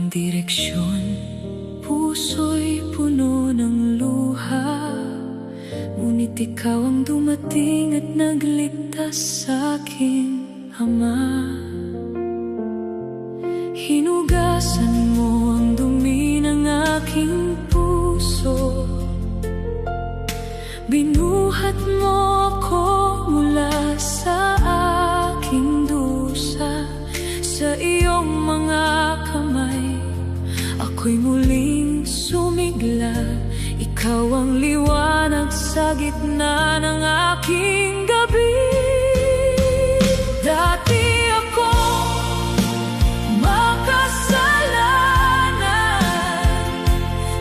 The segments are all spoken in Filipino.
ibang direksyon. Puso'y puno ng luha, ngunit ikaw ang dumating at nagligtas sa aking Ama. Hinugasan mo ang dumi ng aking puso, binuhat mo ako mula sa aking dusa. Sa iyong mga kamay, ako'y muling sumigla. Ikaw ang liwanag sa gitna ng aking gabi. Dati ako makasalanan,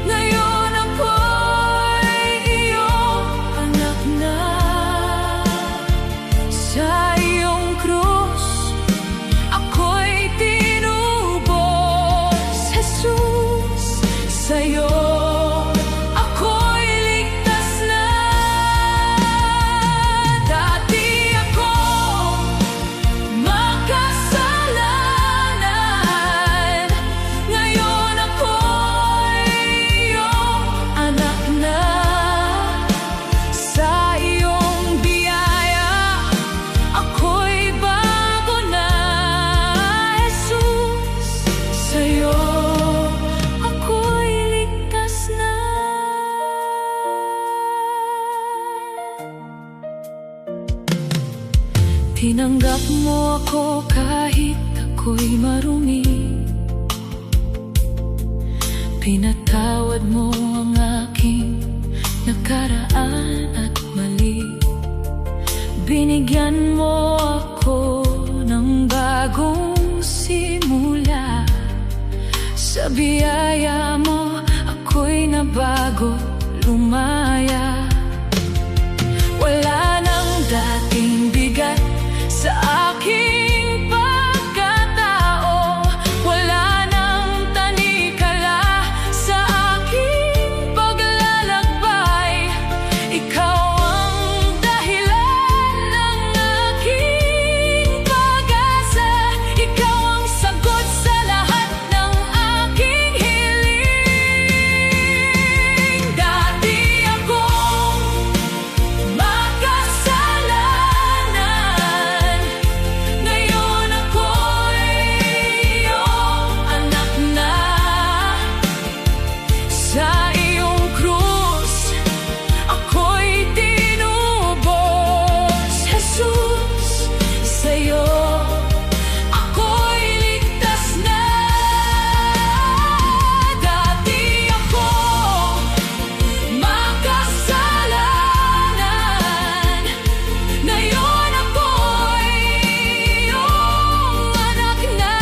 ngayon ako'y iyong anak na. Sa iyong krus, ako'y tinubos, Jesus. Sa'yo tinanggap mo ako kahit ako'y marumi. Pinatawad mo ang aking nakaraan at mali. Binigyan mo ako ng bagong simula. Sa biyaya mo ako'y nabago, lumaya. Wala nang dating bigat sa aking pagkatao, wala nang tanikala sa aking paglalakbay. Ikaw ang dahilan ng aking pag-asa, ikaw ang sagot sa lahat ng aking hiling. Dati akong makasalanan, ngayon ako'y iyong anak na. Sa iyong krus, ako'y tinubos, Jesus. Sa'yo ako'y ligtas na. Dati akong makasalanan, ngayon ako'y iyong anak na.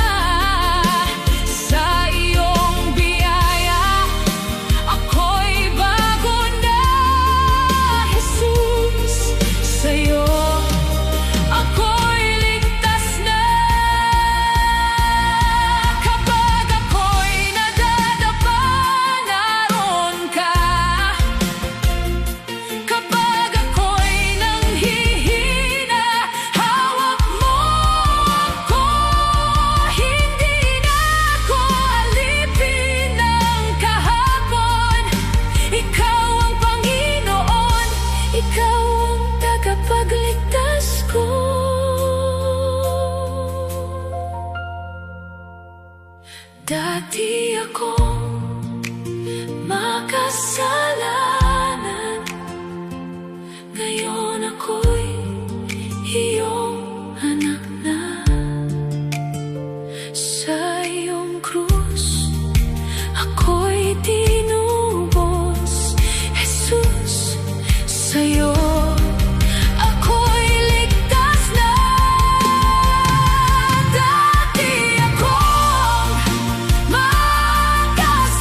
Sa iyong biyaya, ako'y bago na, Jesus. Sa'yo ako'y ligtas na. Kapag ako'y nadadapa, naroon ka. Kapag ako'y nanghihina, hawak mo ako. Hindi na ako alipin ng kahapon. Ikaw ang Panginoon, ikaw ang tagapagligtas ko. Dati akong makasalanan, ngayon ako'y iyong anak na. Sa iyong krus, ako'y tinubos, Jesus. Sa'yo ako'y ligtas na. Dati akong makasalanan,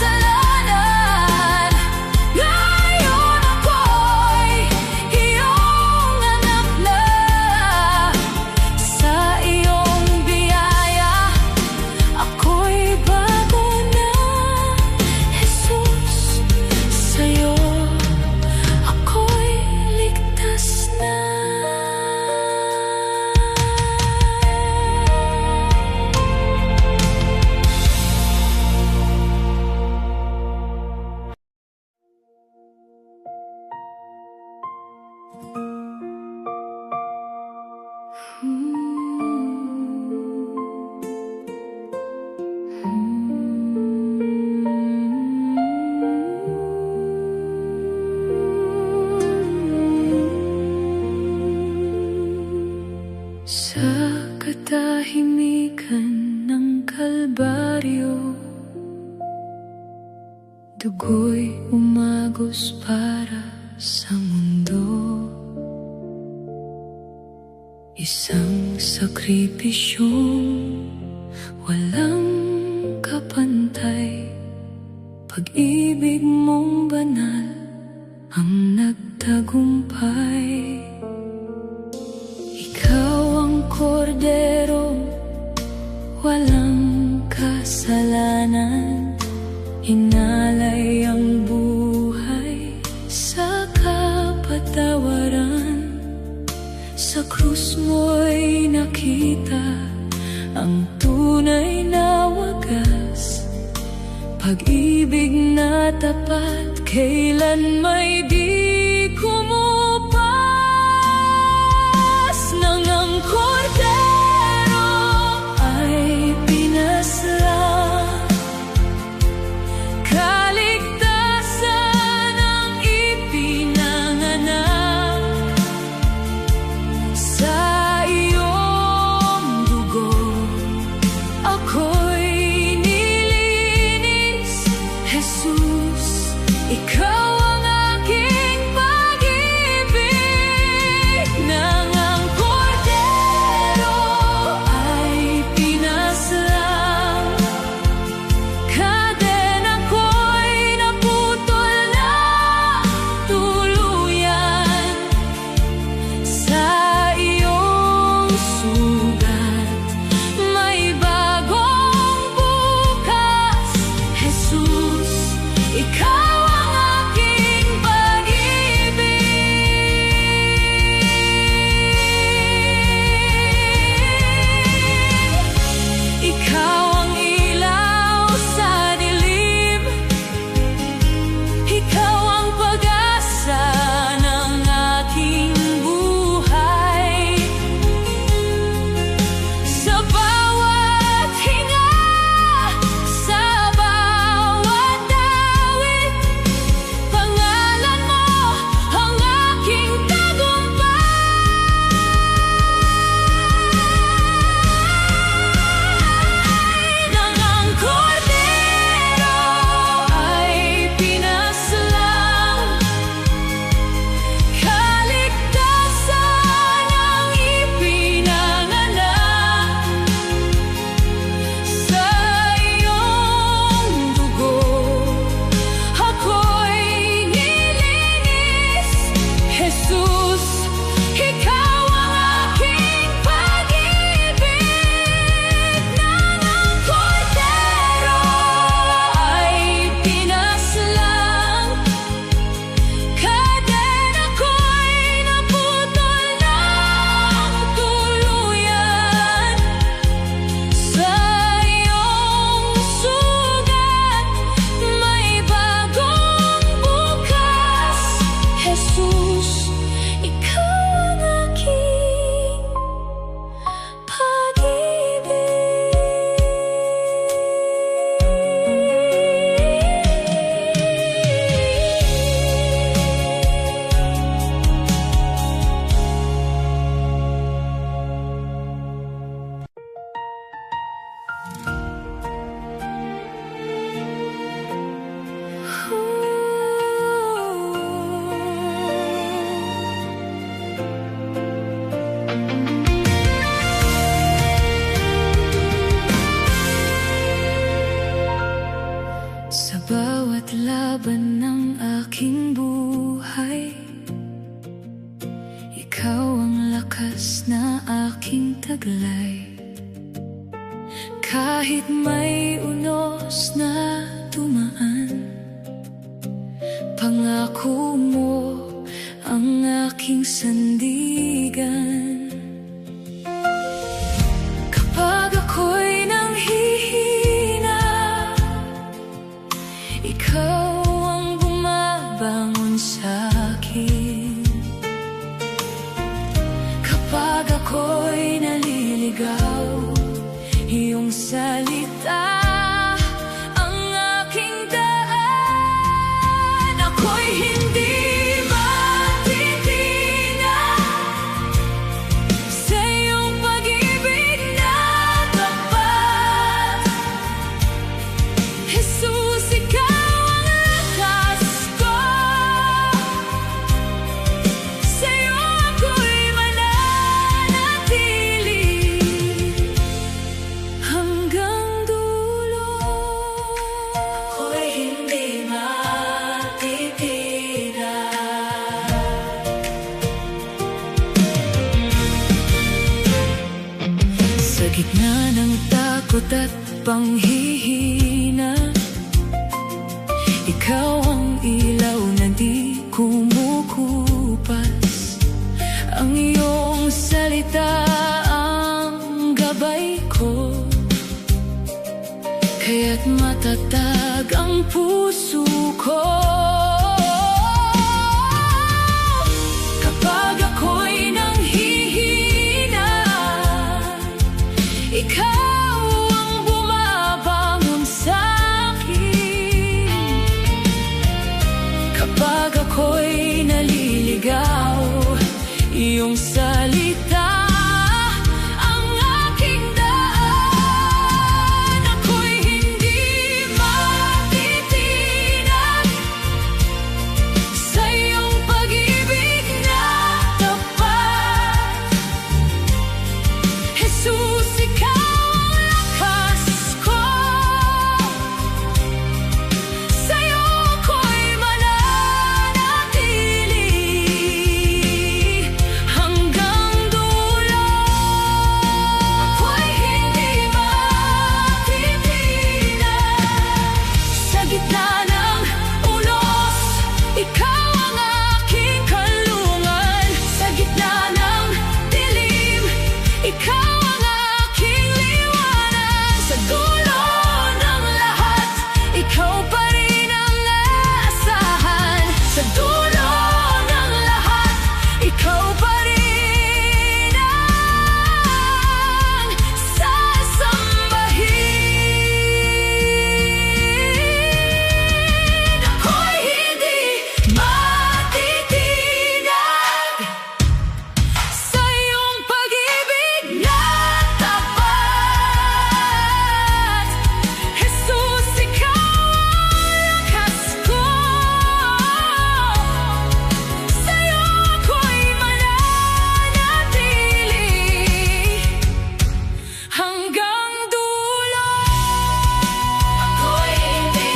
kalbaryo, dugo'y umagos para sa mundo. Isang sakripisyong walang kapantay, pag-ibig mong banal ang nagtagumpay. Ikaw ang korderong walang kasalanan, hinalay ang buhay sa kapatawaran. Sa krus mo'y nakita ang tunay na wagas, pag-ibig na tapat, kailan may di kumupas. Nang ang kordero ay pinaslang, kaligtasan ang ipinanganak. Sa iyong dugo ako'y nilinis, Jesus, ikaw ang aking pag-ibig. Nang ang kordero ay pinaslang, kadena ko'y naputol na tuluyan. Sa iyong sugat may bagong bukas, Jesus, ikaw ang aking pag-ibig. Ikaw ang ilaw sa dilim, ikaw ang pag-asa ng aking buhay. Sa bawat hinga, sa bawat awit, pangalan mo ang aking tagumpay. Nang ang kordero ay pinaslang, kaligtasan ang ipinanganak. Sa iyong dugo ako'y nilinis, Jesus, ikaw ang aking pag-ibig. Nang ang kordero ay pinaslang, kadena ko'y naputol ng tuluyan. Sa iyong sugat may bagong bukas, Jesus, ikaw ang aking sa bawat laban ng aking buhay, ikaw ang lakas na aking taglay. Kahit may unos na dumaan, pangako mo ang aking sandigan. Kapag ako'y nanghihina, ikaw ang bumabangon sa'kin. Kapag ako'y naliligaw, iyong salita ang aking daan. Ako'y hindi matitinag sa iyong pag-ibig na tapat. takot at panghihina. Ikaw ang ilaw na di kumukupas. Ang iyong salita ang gabay ko, kaya't matatag ang puso ko. Kapag ako'y nanghihina, ikaw ang bumabangon sa'kin. Kapag ako'y naliligaw, iyong salita ang aking daan. Ako'y hindi matitinag sa iyong pag-ibig na tapat. Jesus, ikaw ang lakas ko. Sa'yo ako'y mananatili hanggang dulo. Ako'y hindi matitinag sa gitna ng unos. Ikaw ang aking kalungan. Sa gitna ng dilim, ikaw ang aking liwanag. Sa dulo ng lahat, ikaw pa rin ang aasahan. Sa dulo ng lahat, ikaw pa rin ang sasambahin. Ako'y hindi matitinag sa iyong pag-ibig na tapat. Jesus, ikaw ang lakas ko. Sa'yo ako'y mananatili hanggang dulo. Ako'y hindi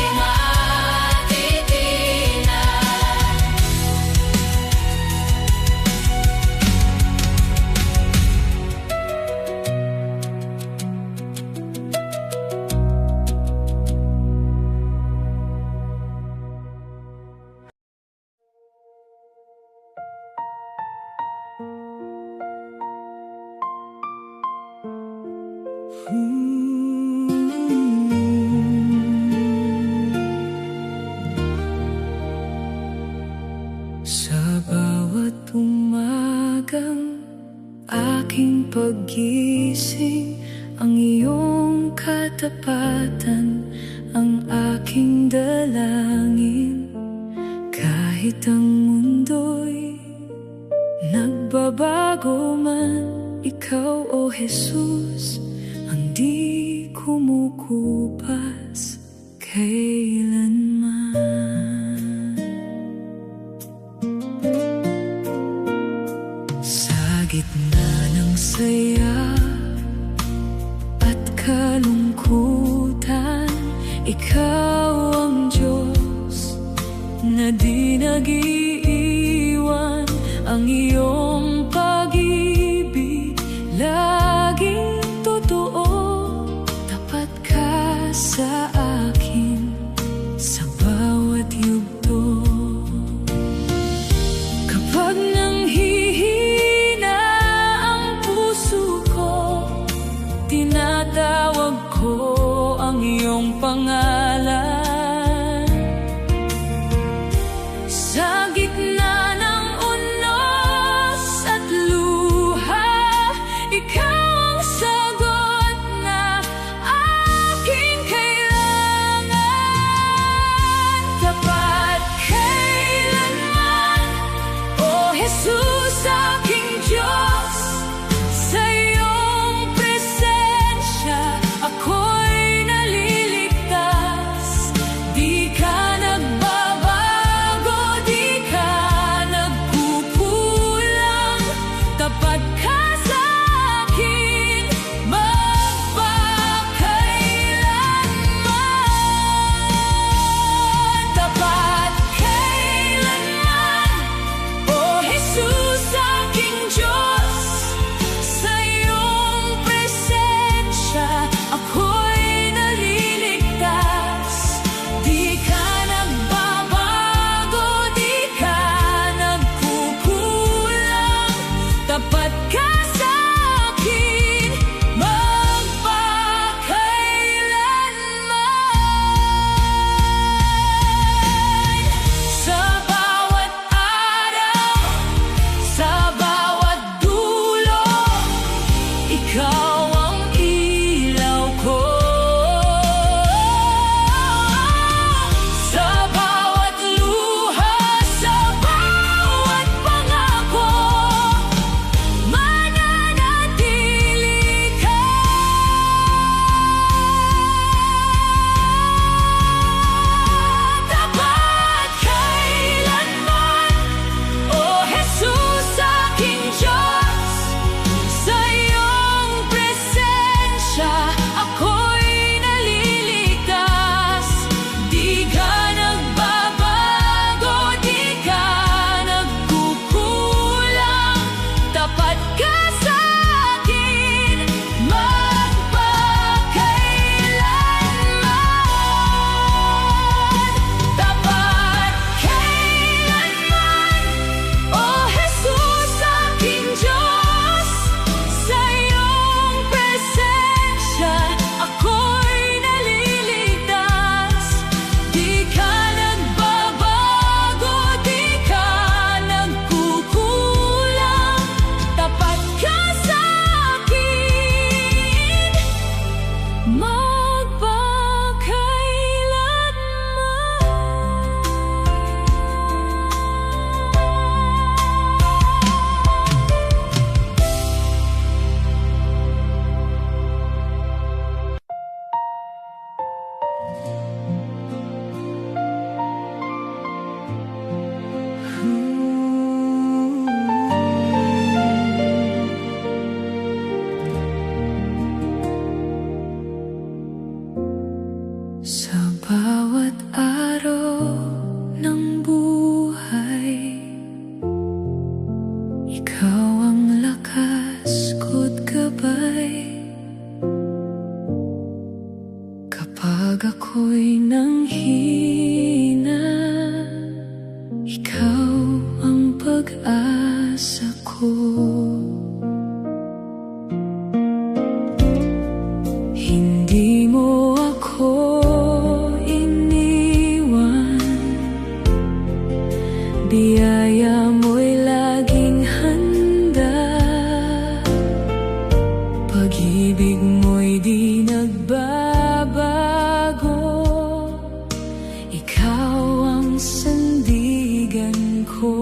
Sa bawat umagang aking paggising, ang iyong katapatan ang aking dalangin. Kahit ang mundo'y nagbabago man, ikaw, O Jesus, ang di kumukupas kailanman. Sa gitna ng saya at kalungkutan, ikaw ang Diyos na di nag-iiwan. Ang iyong pag-ibig laging totoo. Tapat ka sa akin sa bawat yugto. Kapag nanghihina ang puso ko, tinatawag ko ang iyong pangalan. Sa gitna ng unos at luha, ikaw ang sagot na aking kailangan. Tapat kailanman, O Jesus, aking Diyos. Sa iyong presensya ako'y naliligtas. Sa bawat araw ng buhay, ikaw ang lakas ko't gabay. Kapag ako'y nanghina, ikaw ang pag-asa ko. Hindi mo ako iniwan, biyaya mo'y laging handa. Pag-ibig mo'y di nagbabago, ikaw ang sandigan ko.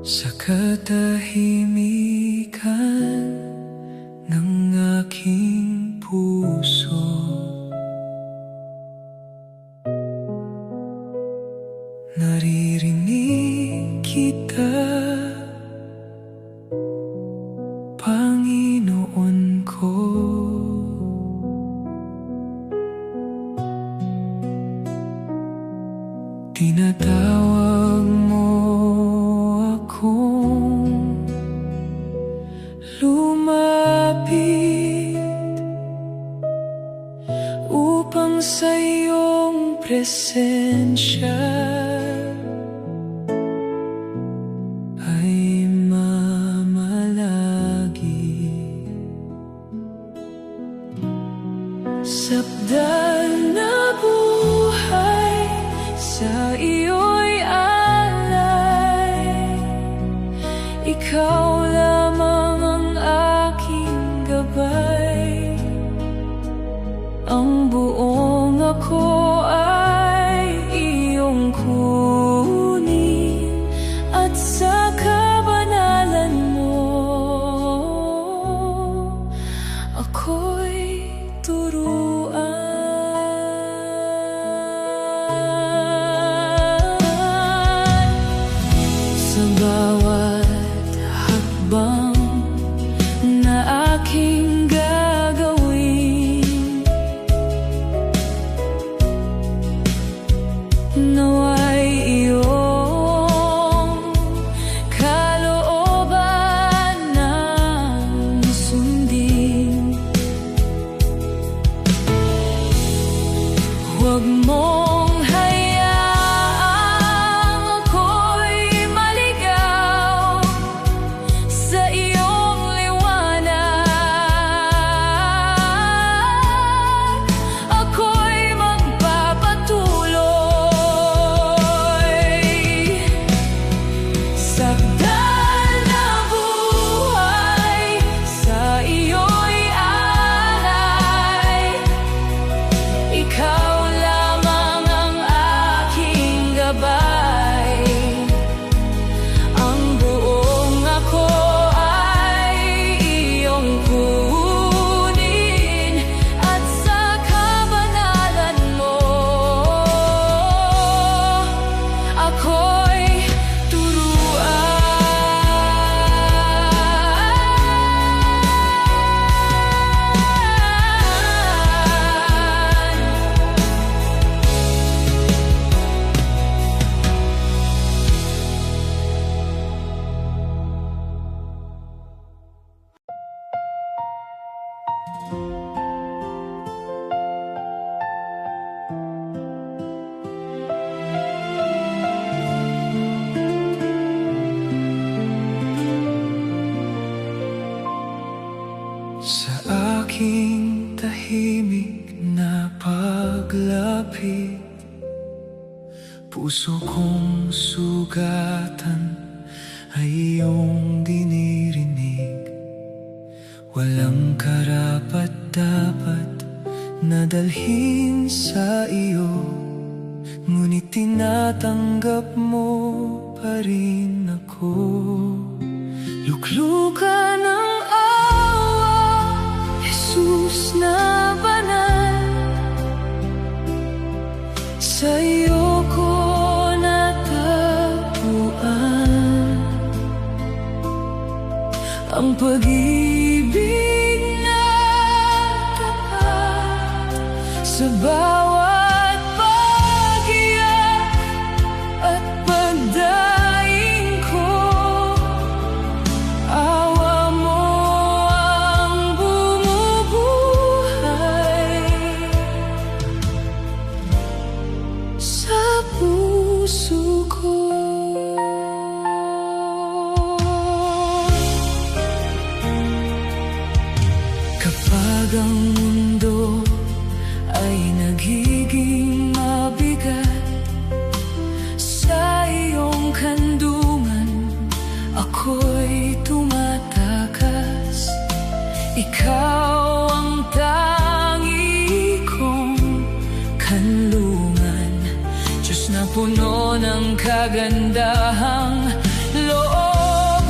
Sa katahimikan ng aking puso, naririnig kita, Panginoon ko. Tinatawag mo akong presensya ay mamalagi. Sabdal na buhay sa iyo'y alay. Ikaw lamang ang aking gabay. Ang buong ako ay iyong kunin, at sa kabanalan mo ako'y turuan. Sa bawat hakbang na aking gagawin, nawa'y iyong kalooban ang sundin. Huwag mong hayaang ako'y maligaw sa iyong liwanag. Ako'y magpapatuloy. Sagdal na buhay sa iyo'y alay. Ikaw lamang ang aking gabay. Ang buong ako ay iyong kunin, at sa kabanalan mo ako'y sa aking tahimik na paglapit. Puso kong sugatan ay iyong dinirinig. Walang karapat-dapat na dalhin sa iyo, ngunit tinatanggap mo pa rin ako. Luklukan ng awa, Jesus na banal. Sa iyo ko natagpuan ang pag-ibig na tapat. Sa bawat pag-iyak at pagdaing ko, awa mo ang bumubuhay sa puso ko. Kapag ang mundo ay nagiging mabigat, sa iyong kandungan ako'y tumatakas. Ikaw ang tangi kong kanlungan, Diyos na puno ng kagandahang loob.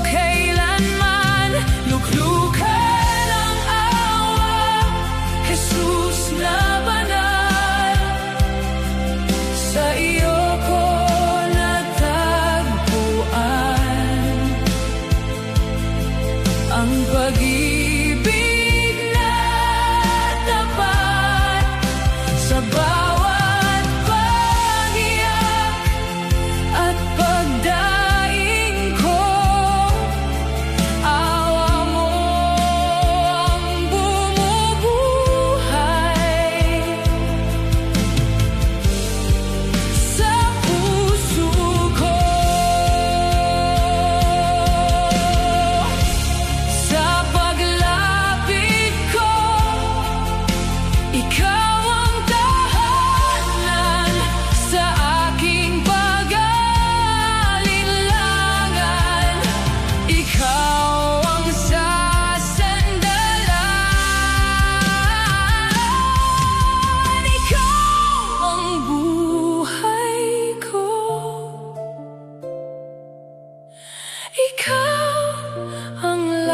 Kailanman luklukan ang awa, Jesus na banal. Sa iyo ko natagpuan ang pag-ibig na tapat. Sa bawat pag-iyak at pagdaing ko, awa mo ang bumubuhay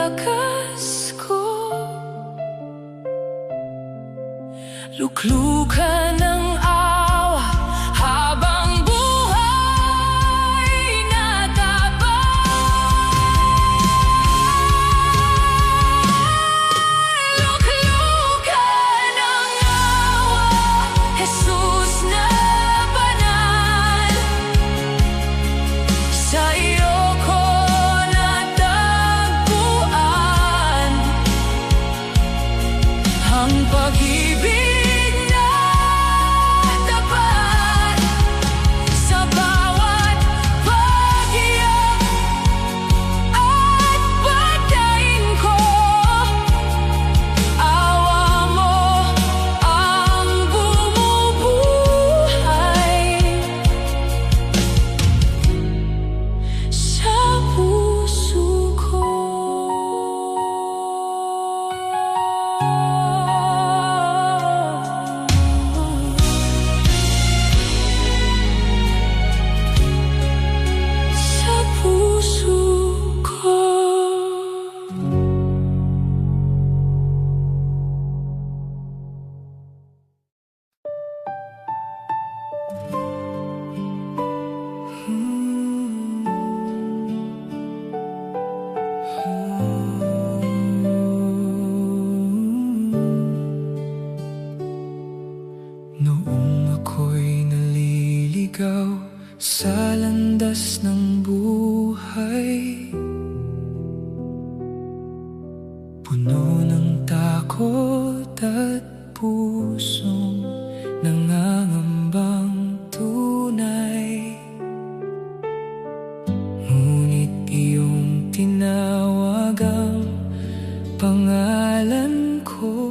lakas ko. Luklukan ng awa habang buhay natabay. Luklukan ng awa, Jesus na banal. Sa iyo ko natagpuan ang pag-ibig. Noong ako'y naliligaw sa landas ng buhay, puno ng takot at pusong nangangambang tunay. Ngunit iyong tinawag ang pangalan ko,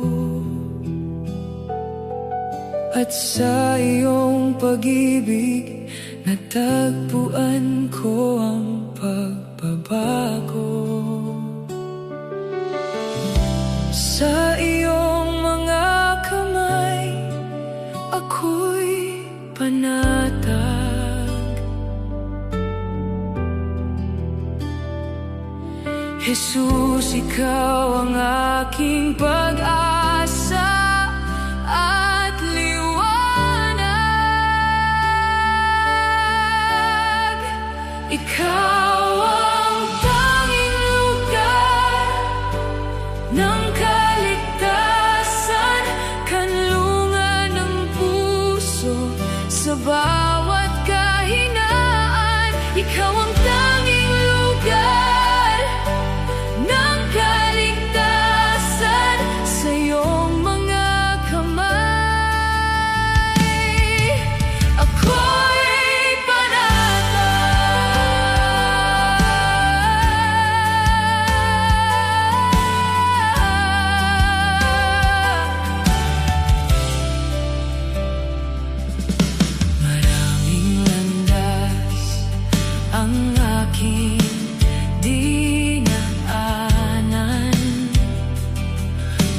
at sa iyong pag-ibig natagpuan ko ang pagbabago. Sa iyong mga kamay ako'y panatag. Jesus, ikaw ang aking pag-asa at liwanag. Ikaw ang tanging lugar ng kaligtasan, kanlungan ng puso sa bawat kahinaan. Ikaw ang tanging lugar ng kaligtasan sa iyong mga kamay. Ako'y maraming landas ang aking dinaanan,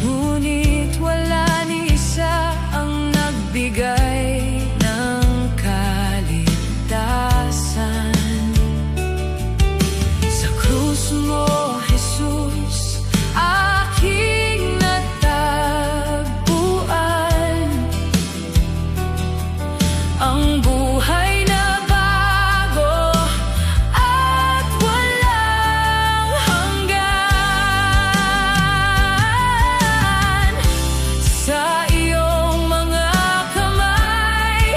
ngunit wala ni isa ang nagbigay ng kaligtasan. Sa krus mo, Jesus, aking natagpuan ang buhay na bago at walang hanggan. Sa iyong mga kamay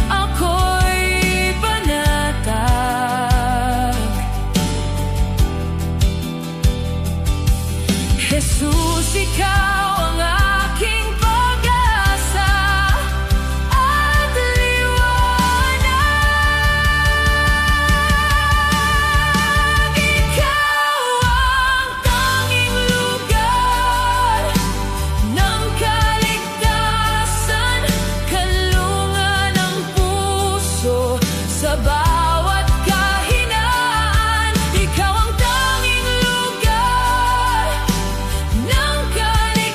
ako'y panatag. Jesus, ikaw ang aking pag-asa at liwanag. Ikaw ang tanging lugar ng kaligtasan, kanlungan ng puso sa bawat kahinaan. Ikaw ang tanging lugar ng kaligtasan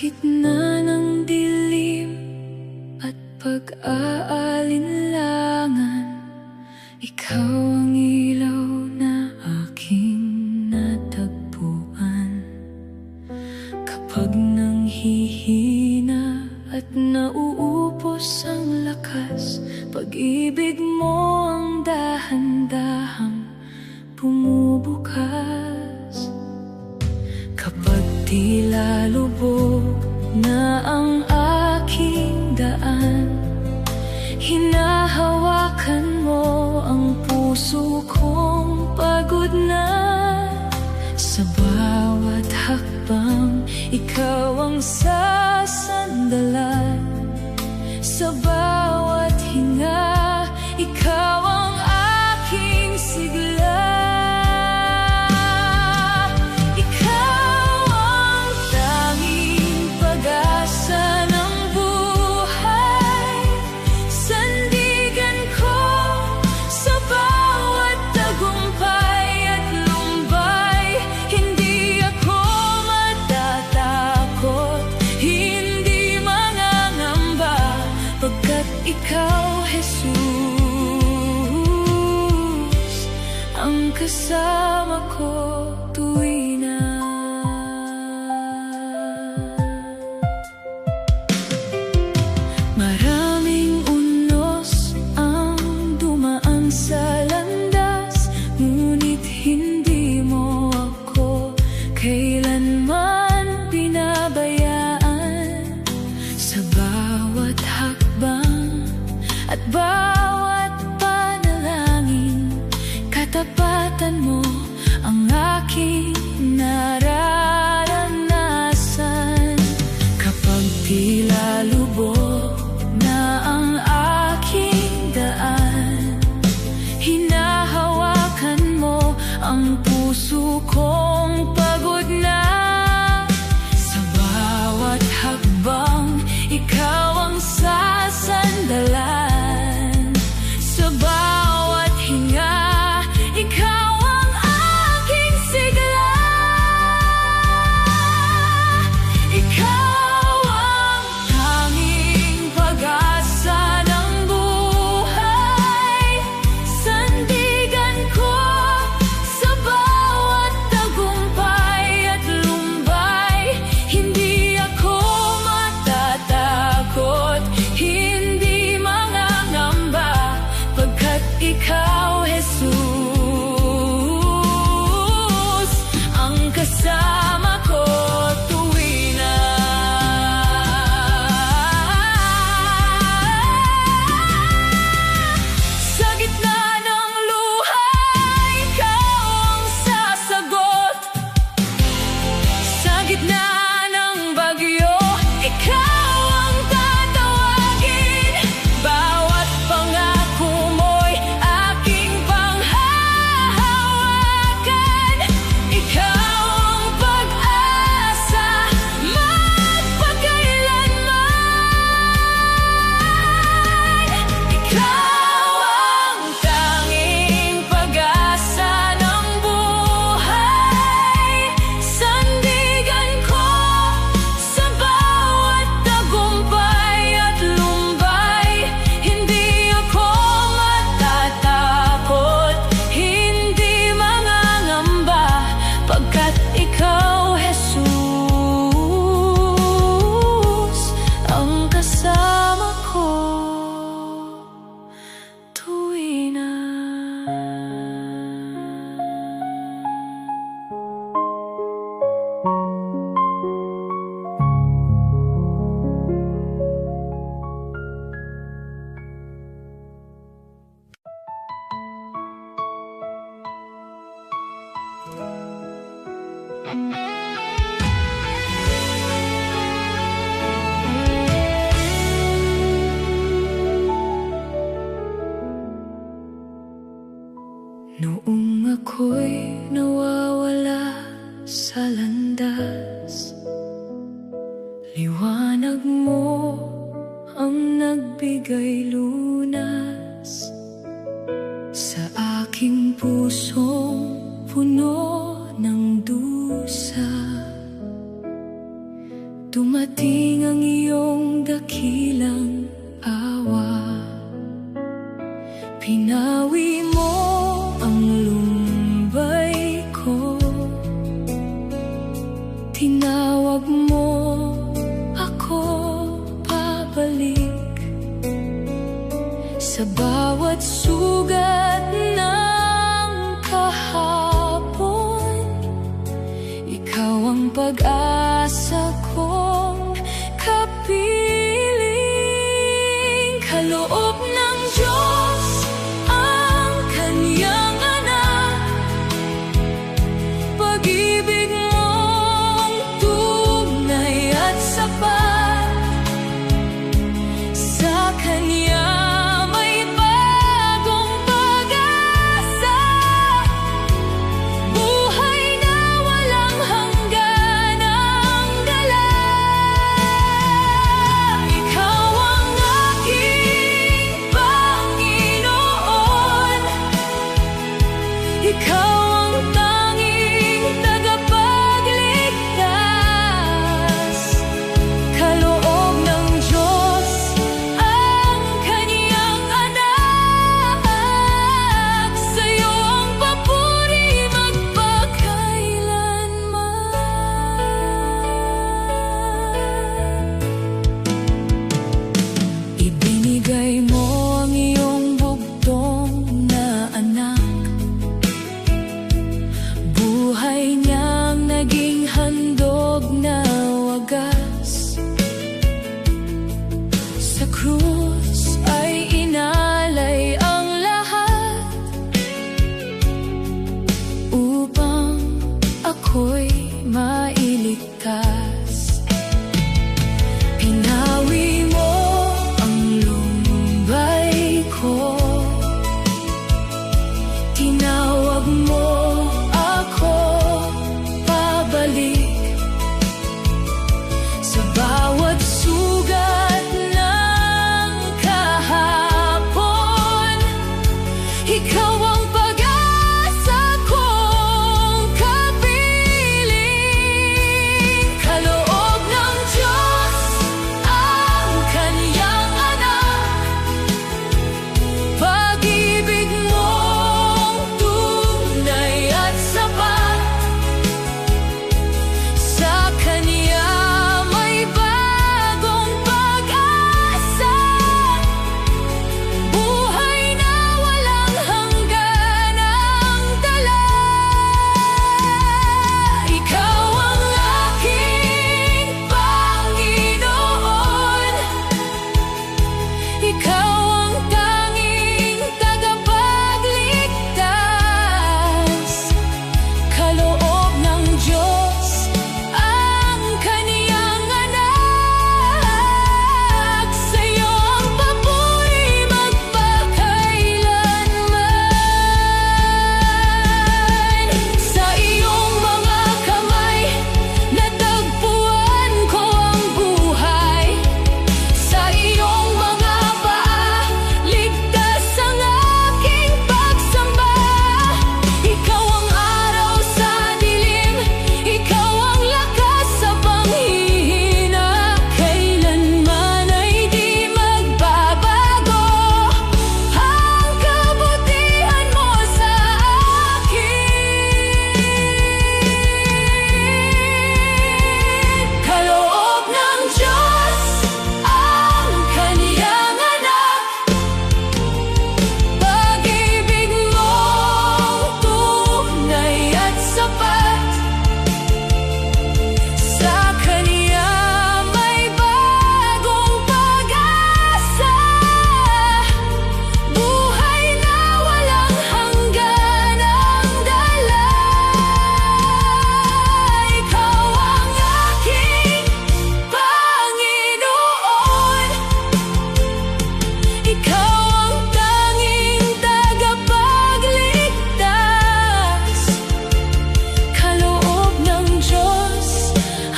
gitna ng dilim at pag-aalinlangan, ikaw ang ilaw na aking natagpuan. Kapag nanghihina at nauupos ang lakas, pag-ibig mo ang dahan-dahang bumubukas. Kapag tila lubog na ang aking daan, hinahawakan mo ang puso kong pagod na. Sa bawat hakbang, ikaw ang sasandalan. Sa bawat hinga, ikaw ang aking sigla. Ikaw ang tanging pag-asa ng buhay, sandigan ko sa bawat tagumpay at lumbay. Hindi ako matatakot, hindi mangangamba, pagkat ikaw, Jesus, ang kasama ko tuwi na. Maraming unos ang dumaan sa landas, ngunit hindi mo ako kailanman pinabayaan. Sa bawat hakbang at bawat panalangin, katapatan mo ang aking nararanasan. Kapag tila lubog na ang aking daan, hinahawakan mo ang puso kong pagod na. Sa bawat hakbang, ikaw ang sasandalan. Sa bawat hinga, ikaw ang aking sigla. Ikaw ang tanging pag-asa ng buhay, sandigan ko sa bawat tagumpay at lumbay. Hindi ako matatakot, hindi mangangamba, pagkat ikaw, Jesus, ang kasama ko tuwi na. Sa gitna ng luha, ikaw ang sasagot. Sa gitna ng bagyo, ikaw ang tatawagin. Bawat pangako mo'y aking panghahawakan. Ikaw ang pag-asa magpakailanman. Ikaw ang tanging pag-asa ng buhay, sandigan ko sa bawat tagumpay at lumbay. Hindi ako matatakot, hindi mangangamba, pagkat ikaw, Jesus, ang kasama ko tuwi na. Noong ako'y nawawala sa landas, liwanag mo ang nagbigay lunas. Sa aking pusong puno ng dusa, dumating pag-asa kong kapiling. Kaloob ng Diyos ang Kanyang anak, pag-ibig mong tunay at sapat. Sa Kanya may bagong pag-asa, buhay na walang hanggan ang dala. Ikaw ang aking Panginoon, ikaw ang tanging tagapagligtas. Kaloob ng Diyos ang Kanyang anak, sa'yo ang papuri magpakailanman. Ibinigay mo ang iyong bugtong na anak, buhay niyang naging handog na wagas. Sa krus ay inalay ang lahat, upang ako'y mailigtas. Pinawi mo ang lumbay ko, tinawag mo ako pabalik. Sa bawat sugat ng kahapon, ikaw ang pag-asa kong kapiling. Kaloob ng Diyos ang Kanyang anak, pag-ibig mong tunay at sapat. Sa Kanya may bagong pag-asa, buhay na walang hanggan ang dala. Ikaw ang aking Panginoon, ikaw ang tanging tagapagligtas. Kaloob ng Diyos ang Kanyang anak, sa'yo ang papuri magpakailanman. Sa iyong mga kamay natagpuan ko ang buhay, sa iyong mga paa ligtas ang aking pagsamba. Ikaw ang araw sa dilim, ikaw ang lakas sa panghihina. Kailanman ay di magbabago ang kabutihan mo sa akin. Kaloob ng Diyos ang Kanyang anak, pag-ibig mong tunay at sapat. Sa Kanya may bagong pag-asa, buhay na walang hanggan ang dala. Ikaw ang aking Panginoon, ikaw ang tanging tagapagligtas. Kaloob ng Diyos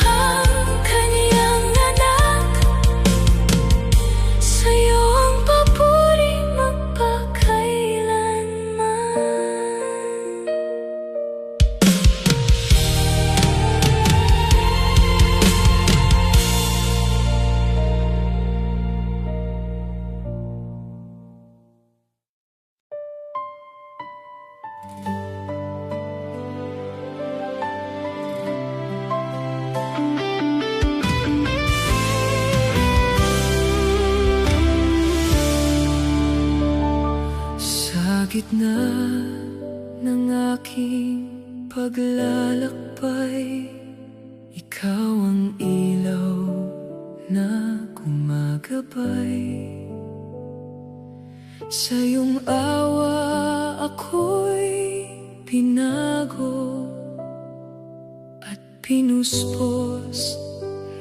ang Kanyang anak, sa'yo ang papuri magpakailanman. Sa gitna ng aking paglalakbay, Ikaw ang ilaw na gumagabay. Sa iyong awa ako'y pinago at pinuspos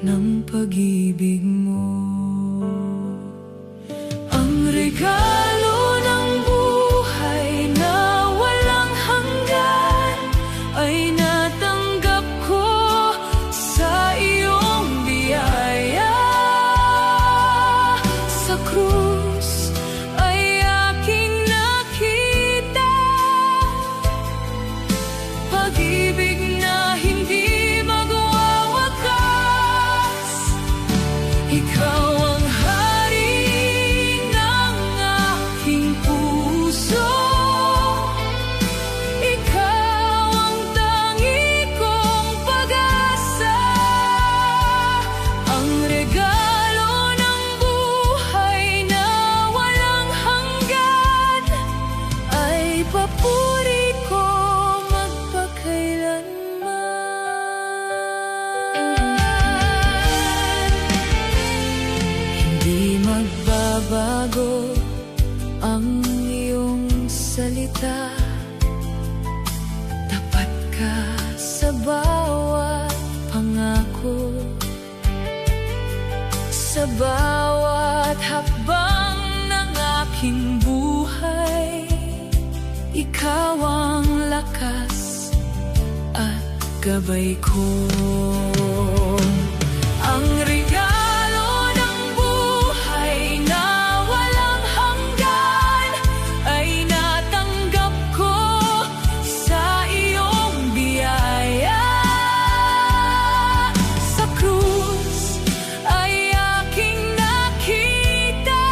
ng pag-ibig mo. Ang regalo ng buhay na walang hanggan ay natanggap ko sa iyong biyaya. Sa krus ay aking nakita pag-ibig na hindi magwawakas. Ikaw ang hari ng aking puso, ikaw ang tangi kong pag-asa. Ang regalo ng buhay na walang hanggan ay papuri ko Hindi magbabago ang iyong salita. Tapat ka sa bawat pangako, sa bawat hakbang ng aking buhay. Ikaw ang lakas at gabay ko. Ang regalo ng buhay na walang hanggan ay natanggap ko sa iyong biyaya. Sa krus ay aking nakita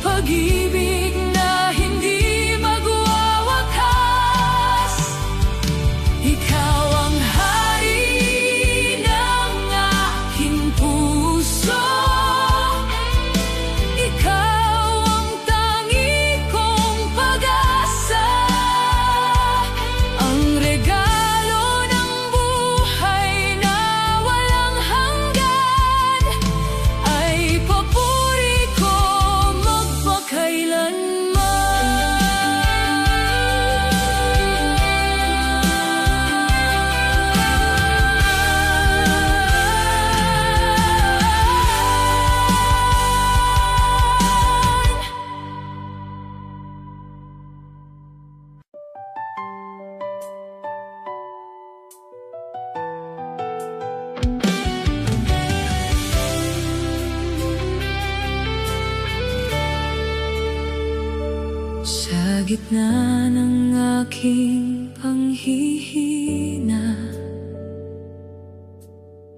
pag-ibig na hindi magwawakas. Ikaw ang hari ng aking puso, ikaw ang tangi kong pag-asa. Ang regalo ng buhay na walang hanggan ay papuri ko Sa gitna ng aking panghihina,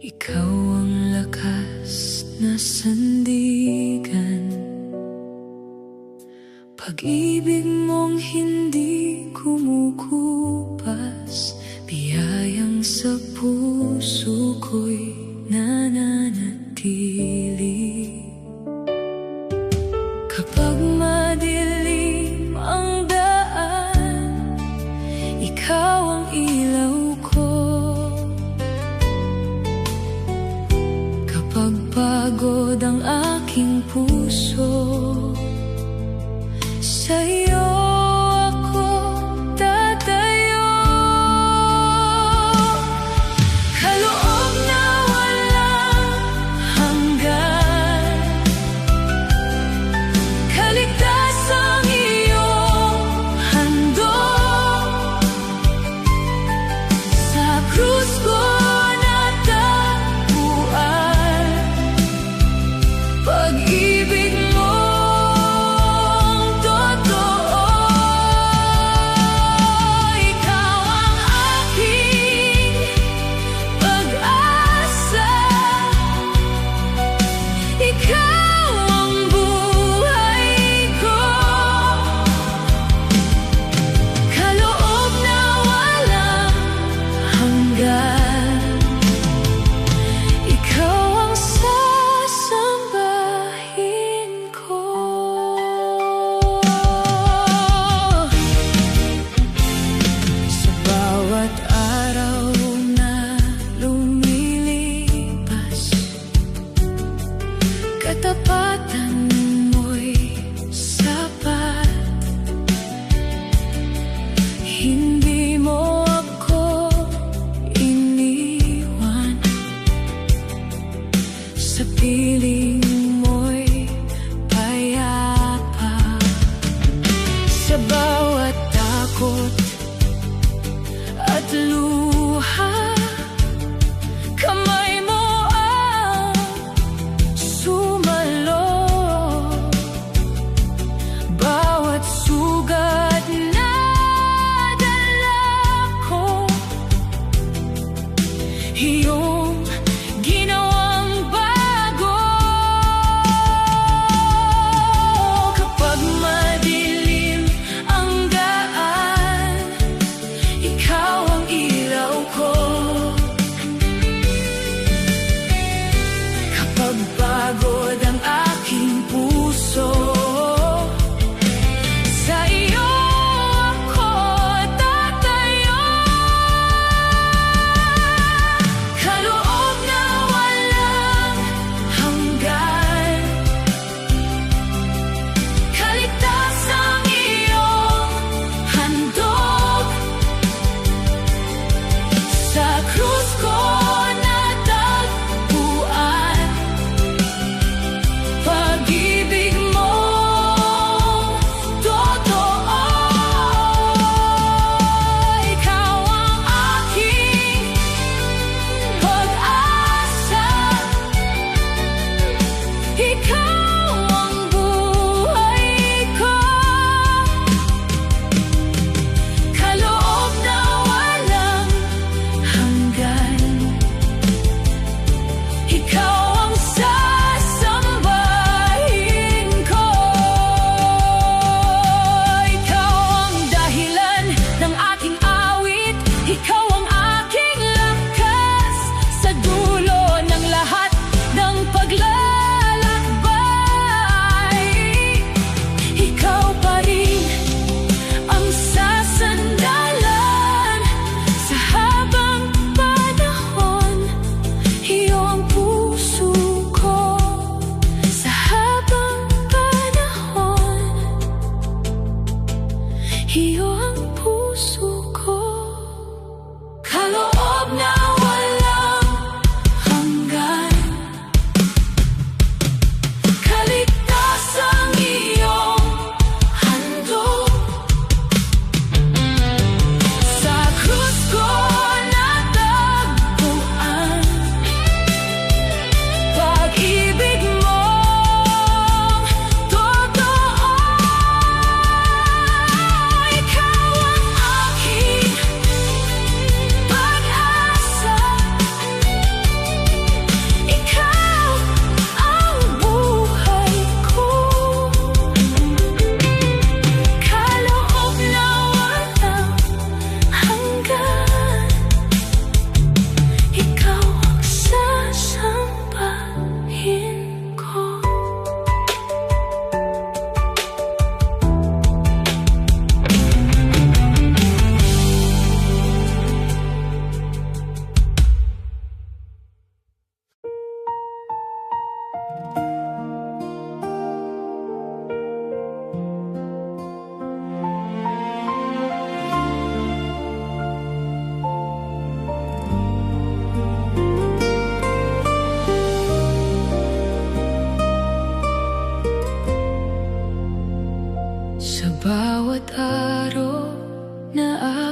ikaw ang lakas na sandigan. Pag-ibig mong hindi kumukupas, biyayang sa puso ko'y nananatili. Kapag madilim ang daan, ikaw ang ilaw ko. Kapag pagod ang aking puso, sa'yo ako tatayo. Kaloob na walang hanggan, kaligtasang iyong handog. Sa krus ko natagpuan pag-ibig mo.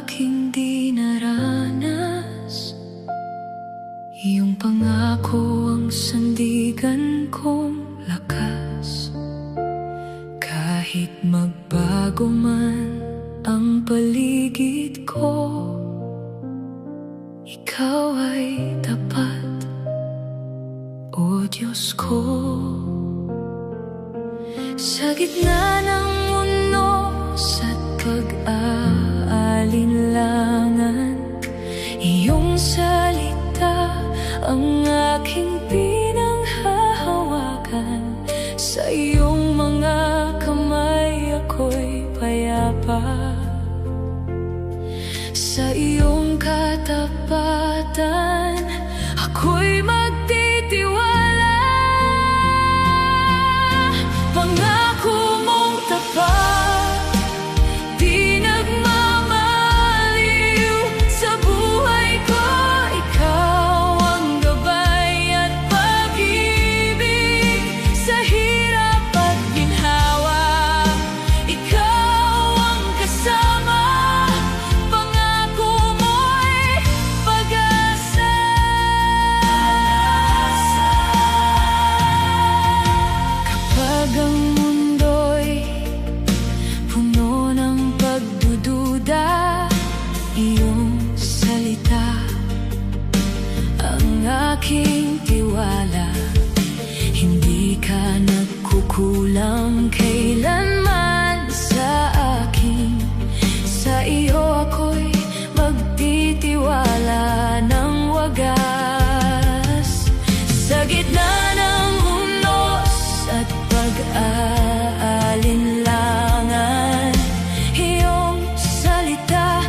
aking di naranas. Iyong pangako ang sandigan kong lakas. Kahit magbago man ang paligid ko, ikaw ay tapat, O Diyos ko. Sa gitna ng unos at pag-aalinlangan, iyong salita ang aking pinanghahawakan. Sa iyong mga kamay ako'y payapa. Sa iyong katapatan ako'y magtitiwala. Pangako mong tapat, di nagmamaliw. Sa buhay ko, ikaw ang gabay at pag-ibig. Sa hirap at ginhawa, ikaw ang kasama. Pangako mo'y pag-asa. Kapag ang mundo'y puno ng pagdududa, iyong salita ang aking tiwala. Hindi ka nagkukulang kailanman sa akin. Sa iyo ako'y magtitiwala ng wagas. Sa gitna ng unos at pag-aalinlangan, iyong salita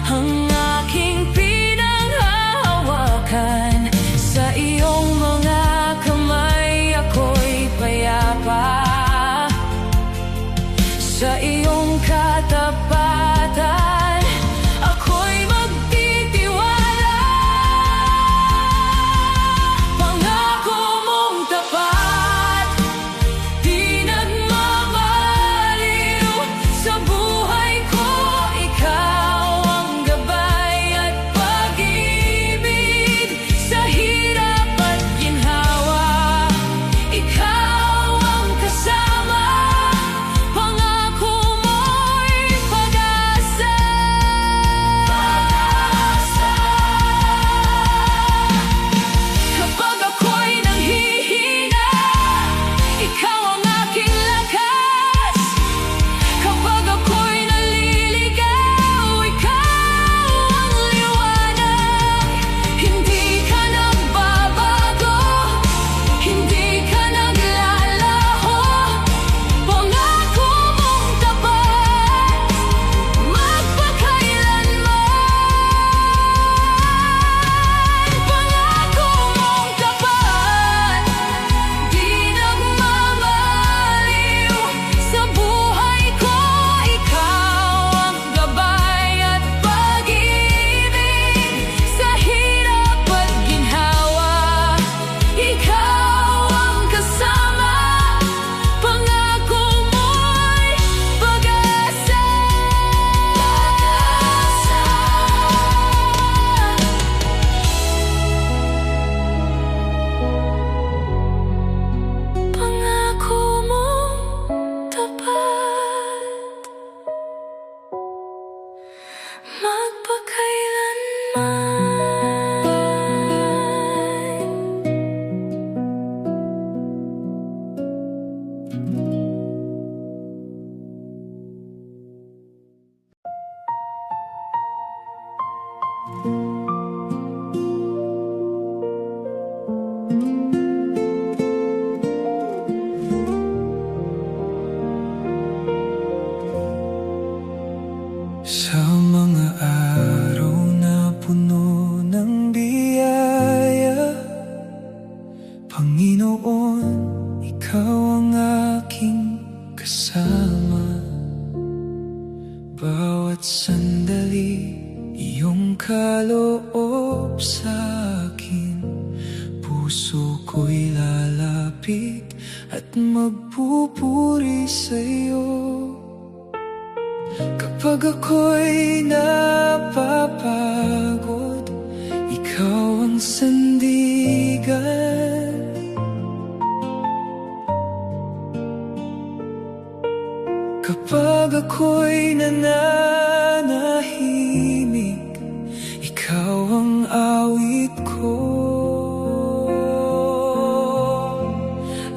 ang aking pinanghahawakan. Sa iyong mga kamay ako'y payapa. Sa iyong katapatan ako'y magtitiwala. Pangako mong tapat, di nagmamaliw. Sa buhay ko, ikaw ang gabay at pag-ibig. Sa hirap at ginhawa, ikaw ang kasama. Pangako mo'y pag-asa. Kapag ako'y nanghihina, ikaw ang aking lakas. Kapag ako'y naliligaw, ikaw ang liwanag. Hindi ka nagbabago, hindi ka naglalaho. Pangako mong tapat, magpakailanman. Pangako mong tapat, di nagmamaliw. Sa buhay ko, ikaw ang gabay at pag-ibig. Sa hirap at ginhawa, ikaw ang kasama. Pangako mo'y pag-asa. Pangako mong tapat, magpakailanman. Sa mga araw na puno ng biyaya, Panginoon, ikaw ang aking kasama. Bawat sandali, iyong kaloob sa akin. Puso ko'y lalapit at magpupuri sa'yo. Kapag Kapag ako'y napapagod, ikaw ang sandigan. Kapag ako'y nananahimik, ikaw ang awit ko.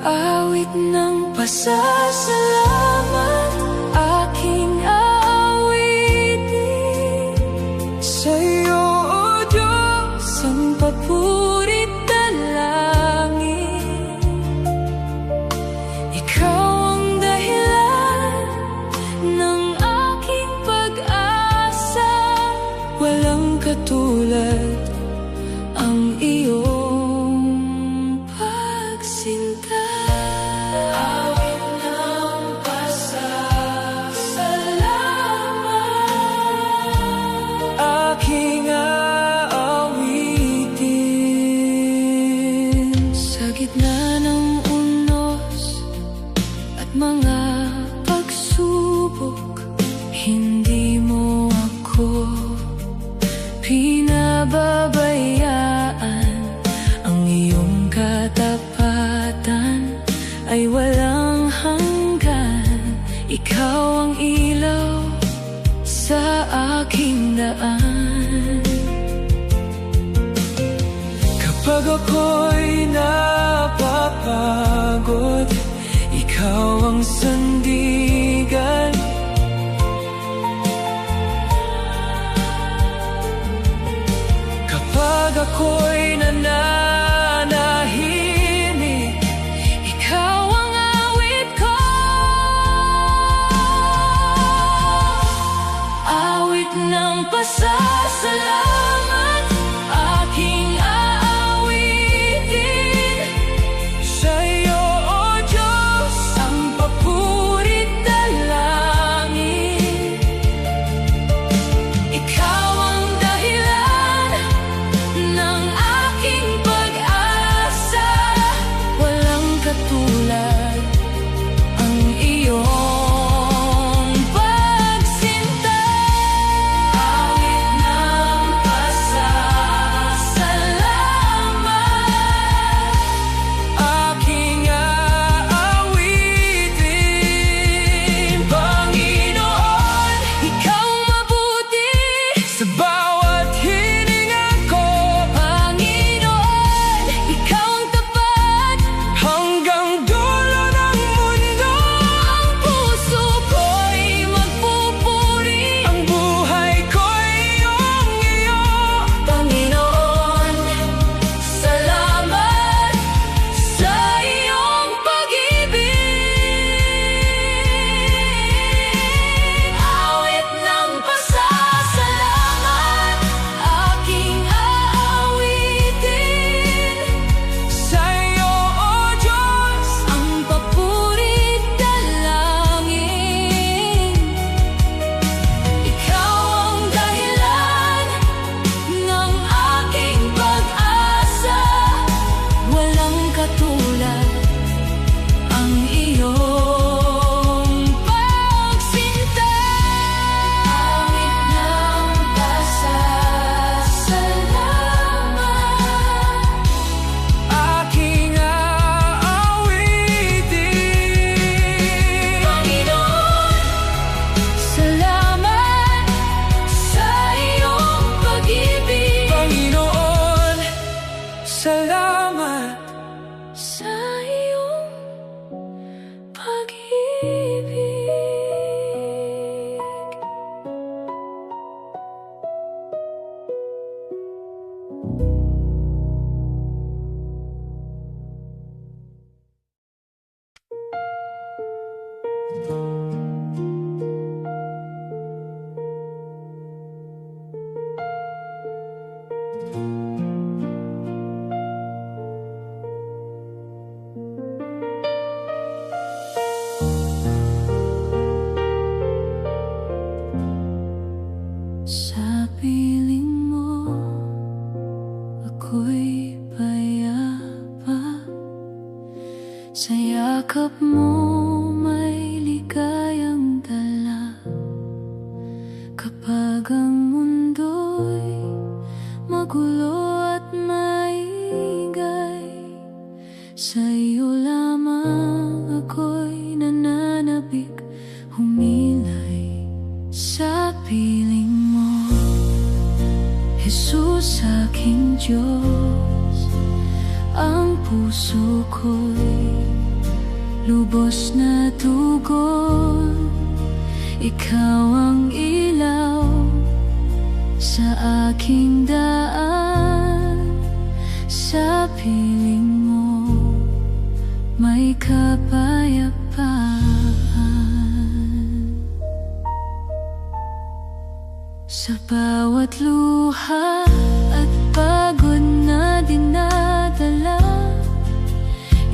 Awit ng pasasalamat, aking aawitin. Sa'yo, O Diyos, Ang papuri dalangin. Ikaw ang dahilan ng aking pag-asa. walang katulad Ang iyong pagsinta. Awit ng pasasalamat, aking aawitin. sa gitna ng unos at mga pagsubok, hindi mo ako pinababayaan. Ang iyong katapatan ay walang hanggan. Ikaw ang ilaw sa aking daan. Kapag ako'y napapagod, ikaw ang sandigan. Kapag ako'y nananahimik, Ikaw ang awit ko. Awit ng pasasalamat, aking aawitin. sa'yo, O Diyos, Ang papuri dalangin. Ikaw ang dahilan ng aking pag-asa. Walang katulad ang iyong pagsinta. Awit ng pasasalamat, aking aawitin. Panginoon, ikaw mabuti. sa bawat hininga ko, Panginoon, ikaw ang tapat. hanggang dulo ng mundo, Ang puso ko'y magpupuri. ang buhay ko'y iyong-iyo. Panginoon, salamat sa iyong pag-ibig. Awit ng pasasalamat, aking aawitin. Sa'yo, O Diyos, Ang papuri dalangin. Ikaw ang dahilan ng aking pag-asa. Walang katulad ang iyong pagsinta. Awit ng pasasalamat, aking aawitin. Panginoon, salamat sa iyong pag-ibig. Panginoon, salamat. Sa iyong pag-ibig. Sa piling mo, ako'y payapa. Sa yakap mo, may ligayang dala. Jesus aking Diyos, ang puso ko'y lubos na tugon. Ikaw ang ilaw sa aking daan, sa piling mo may kapayapaan. Sa bawat luha at pagod na dinadala,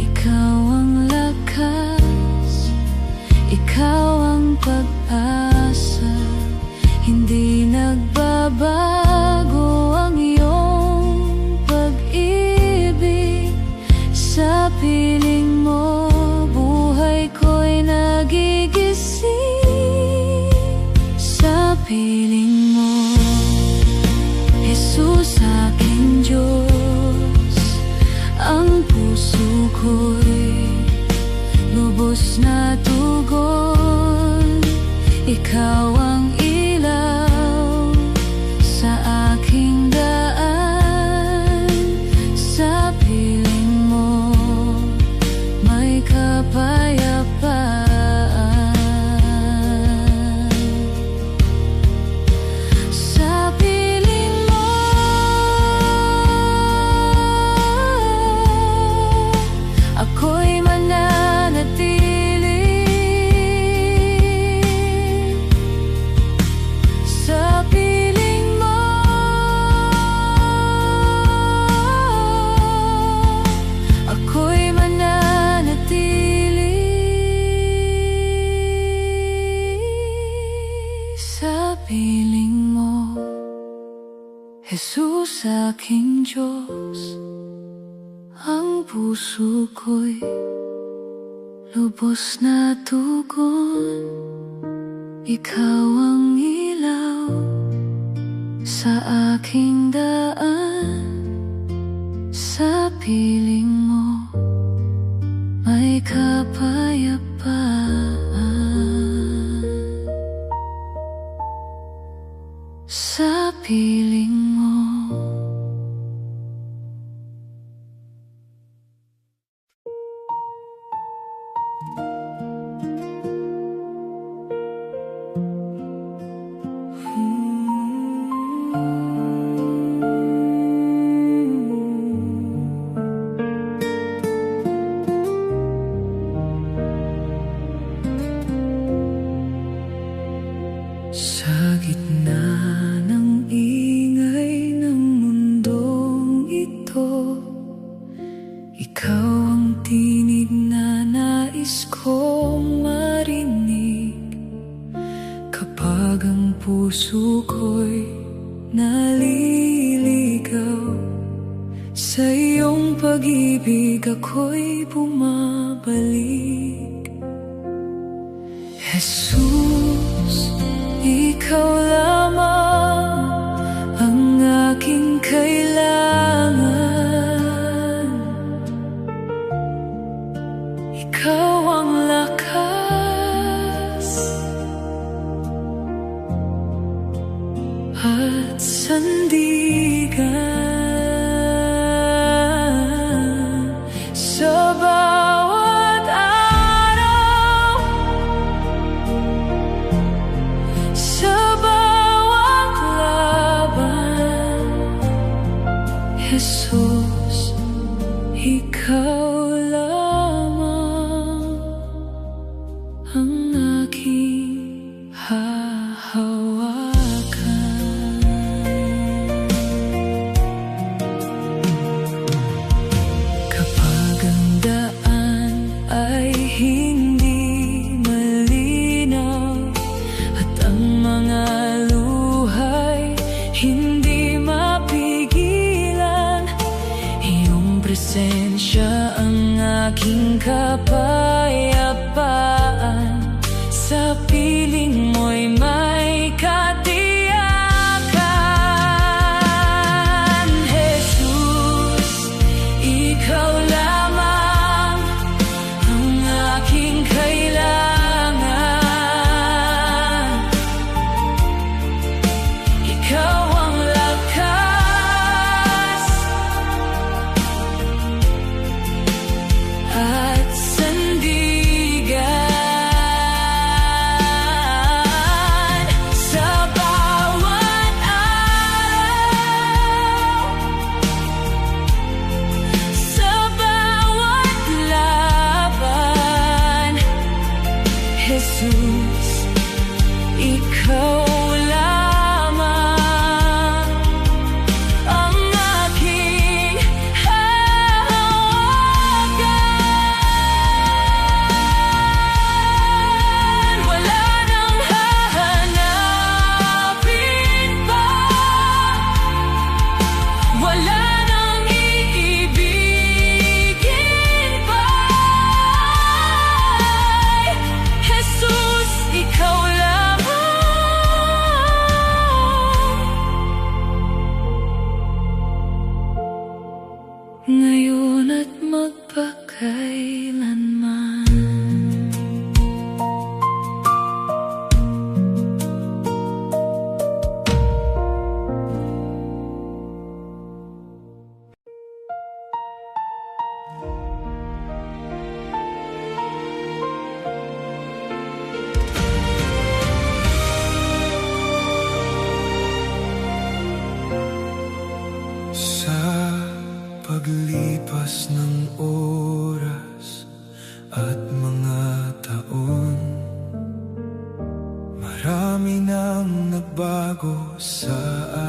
ikaw ang lakas, ikaw ang pag-asa. Hindi nagbabago ang iyong pag-ibig. Sa piling mo buhay ko'y nagigising. Sa piling mo Jesus aking Diyos, ang puso ko'y lubos na tugon. Ikaw ang ilaw sa aking daan, sa piling mo may kapayapaan. Sa piling mo ako'y mananatili. Sa piling mo ako'y mananatili. Sa piling mo Jesus aking Diyos, ang puso ko'y lubos na tugon. Ikaw ang ilaw sa aking daan, sa piling mo may kapayapaan. Sa piling mo sa gitna ng ingay ng mundong ito, ikaw ang tinig na nais kong marinig. Kapag ang puso ko'y naliligaw, sa iyong pag-ibig ako'y bumabalik. Jesus, ikaw lamang ang aking kailangan. Ikaw ang lakas at sandigan. Sa bawat araw, sa bawat laban, Jesus, ikaw lamang ang aking hahawakan. Kapag ang daan ay hindi malinaw at ang mga luhay hindi mapigilan, iyong presensya ang aking kapayapaan. Sa piling mo'y may katiyakan. Jesus, ikaw lamang ang aking kailangan. Ikaw ang lakas paglipas ng oras at mga taon, marami nang nagbago sa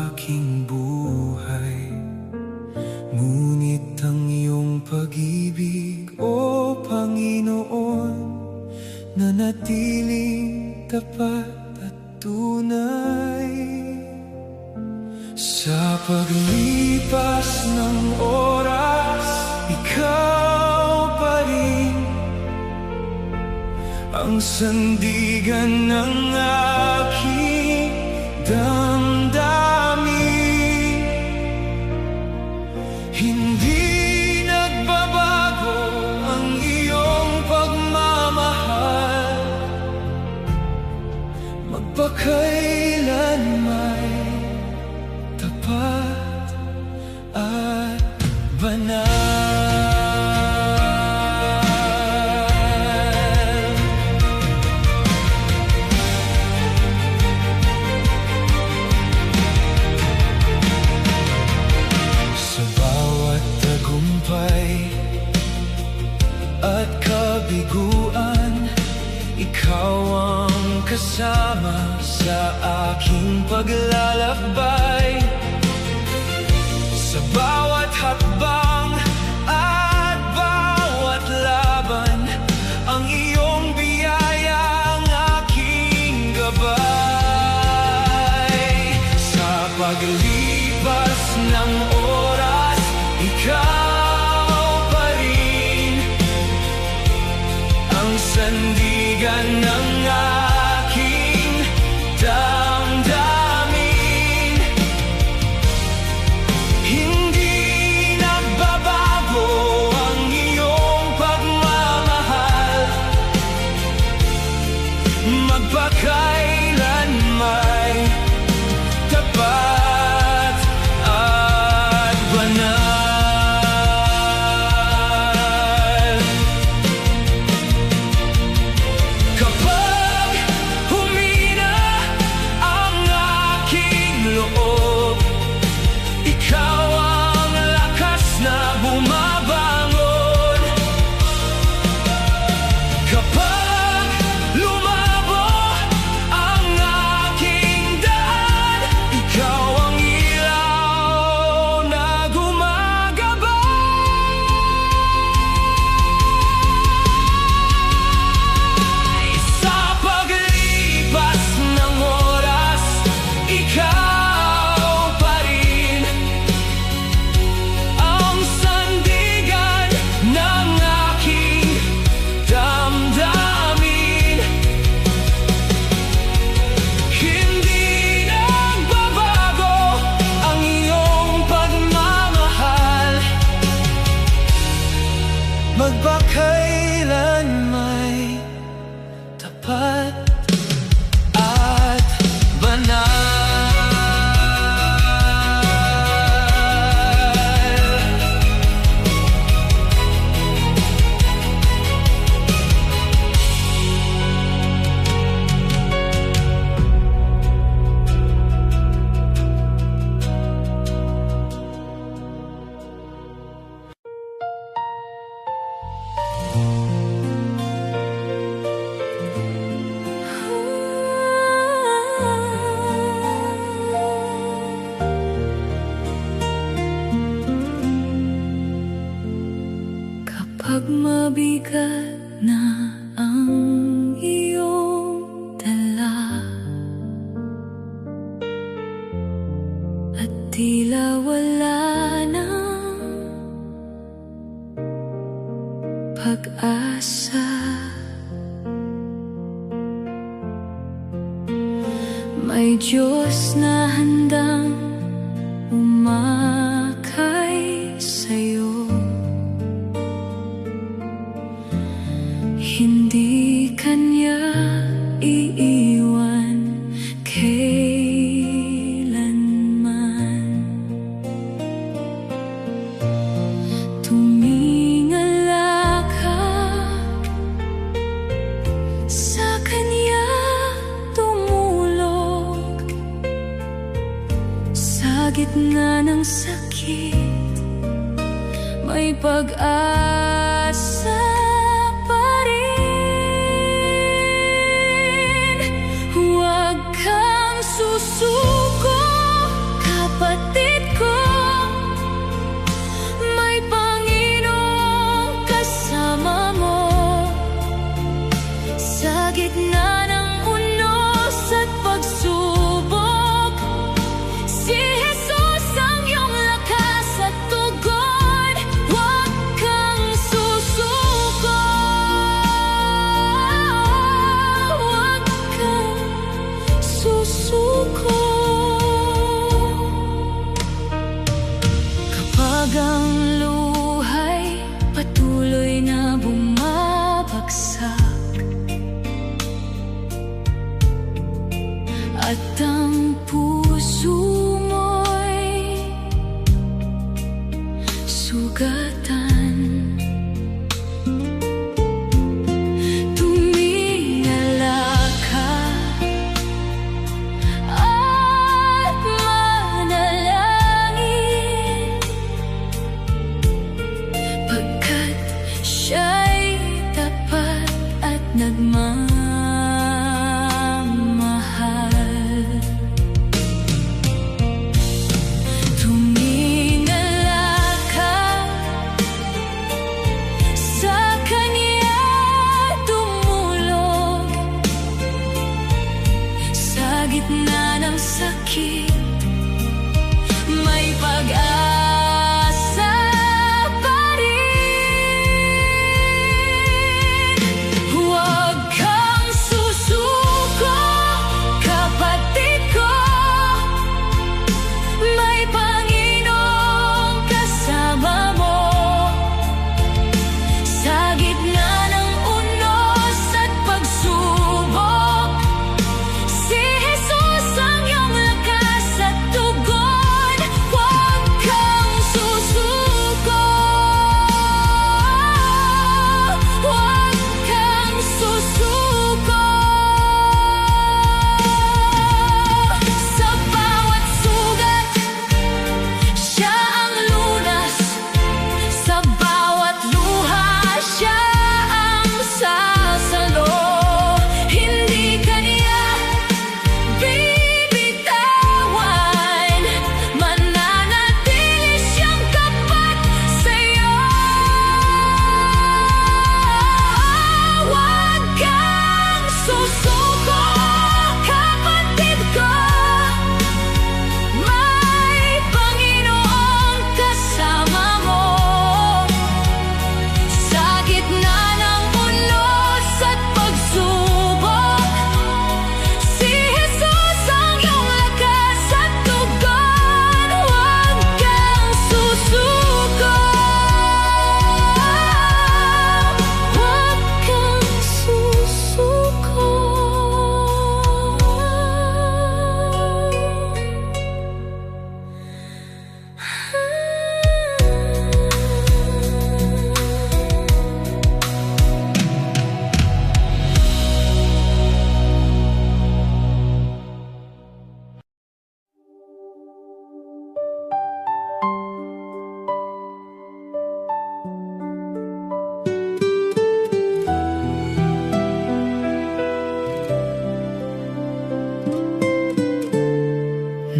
aking buhay. Ngunit ang iyong pag-ibig, o Panginoon, nanatiling tapat at tunay. Sa paglipas ng oras, ikaw pa rin ang sandigan ng aking damdamin. Hindi nagbabago ang iyong pagmamahal, magpakailanman tapat at banal. Sa bawat tagumpay at kabiguan, ikaw ang kasama sa aking paglalakbay. Sa bawat hakbang at bawat laban, ang iyong biyaya ang aking gabay. Sa paglipas ng oras, ikaw pa rin ang sandigan ng aking damdamin. Hindi nagbabago ang iyong pagmamahal, magpakailanman tapat at banal. Kapag humina ang aking loob, ikaw ang lakas na bumabangon. Kapag lumabo ang aking daan, ikaw ang ilaw na gumagabay. Sa paglipas ng oras, ikaw pa rin ang sandigan ng aking damdamin. Hindi nagbabago ang iyong pagmamahal, magpakailanman tapat at banal. Kapag mabigat na ang iyong dala at tila wala nang pag-asa, may Diyos na handang umakay sa'yo. Hindi kanya iiwan kailanman. Tumingala ka sa kanya, tumulog sa gitna ng sakit may pag-asa pa rin. Huwag kang susuko, kapatid ko. May Panginoong kasama mo. Sa gitna ng unos at pagsubok, si Jesus ang iyong lakas at tugon. Huwag kang susuko, huwag kang susuko. Kapag ang luhay patuloy na bumabagsak at ang puso mo'y sugatan, tumingala ka at manalangin, pagkat siya'y tapat at nagmamahal. Tumingala ka sa Kanya, tumulog sa gitna ng sakit, may pag-asa pa rin. Huwag kang susuko, kapatid ko. May Panginoong kasama mo. Sa gitna ng unos at pagsubok, si Jesus ang iyong lakas at tugon. Huwag kang susuko, huwag kang susuko. Sa bawat sugat, siya ang lunas. Sa bawat luha, siya ang sasalo. Hindi Kanya bibitawan, mananatili siyang tapat sa'yo. Huwag kang susuko, kapatid ko. May Panginoong kasama mo. Sa gitna ng unos at pagsubok, si Jesus ang iyong lakas at tugon. Huwag kang susuko, huwag kang susuko.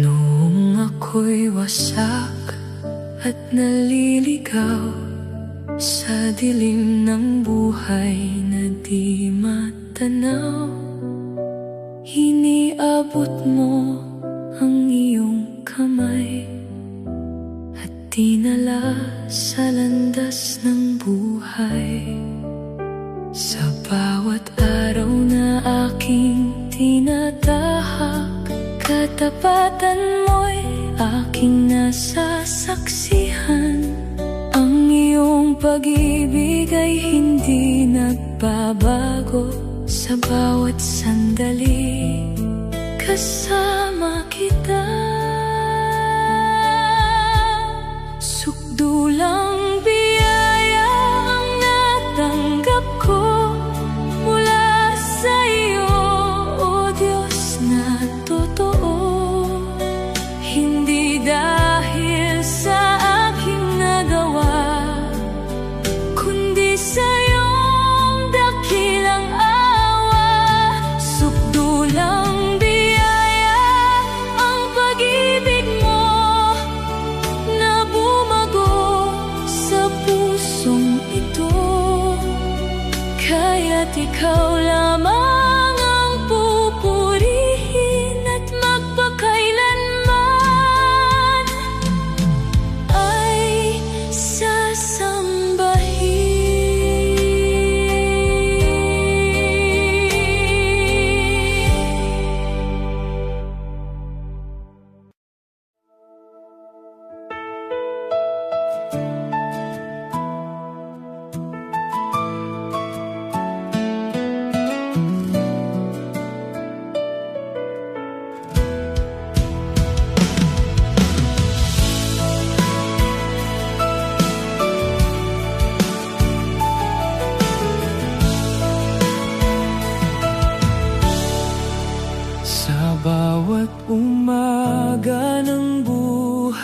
Noong ako'y wasak at naliligaw sa dilim ng buhay na di matanaw, iniabot mo ang iyong kamay at dinala sa landas ng buhay. Sa bawat araw na aking tinatahak, katapatan mo'y aking nasasaksihan. Ang iyong pag-ibig ay hindi nagbabago. Sa bawat sandali, kasama kita. Sukdulang biyaya ang natanggap ko mula sa iyo, O Diyos na totoo. Hindi dahil sa aking nagawa,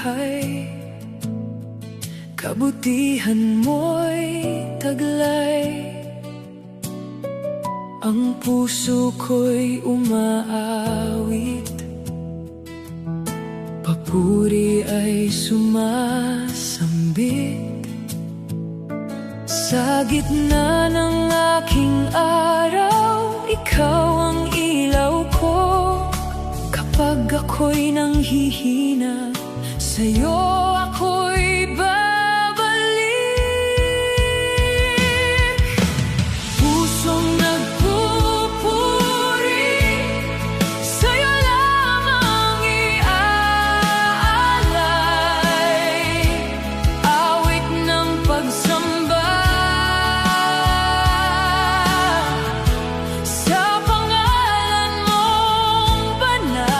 buhay, kabutihan mo'y taglay. Ang puso ko'y umaawit, papuri ay sumasambit. Sa gitna ng aking araw, ikaw ang ilaw ko. Kapag ako'y nanghihina, sa'yo ako'y babalik. Pusong nagpupuri, sa'yo lamang iaalay. Awit ng pagsamba sa pangalan mong banal.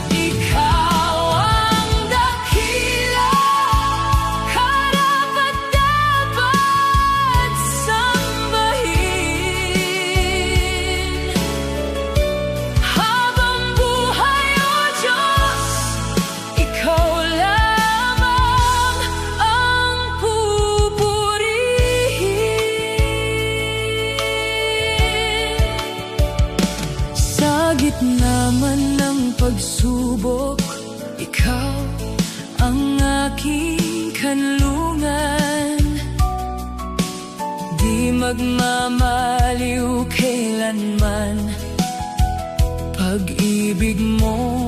Ikaw ang dakila, karapat-dapat sambahin. Habang buhay, O Diyos, ikaw lamang ang pupurihin. Sa gitna man ng pagsubok, ikaw ang aking kanlungan. Di magmamaliw kailanman, pag-ibig mo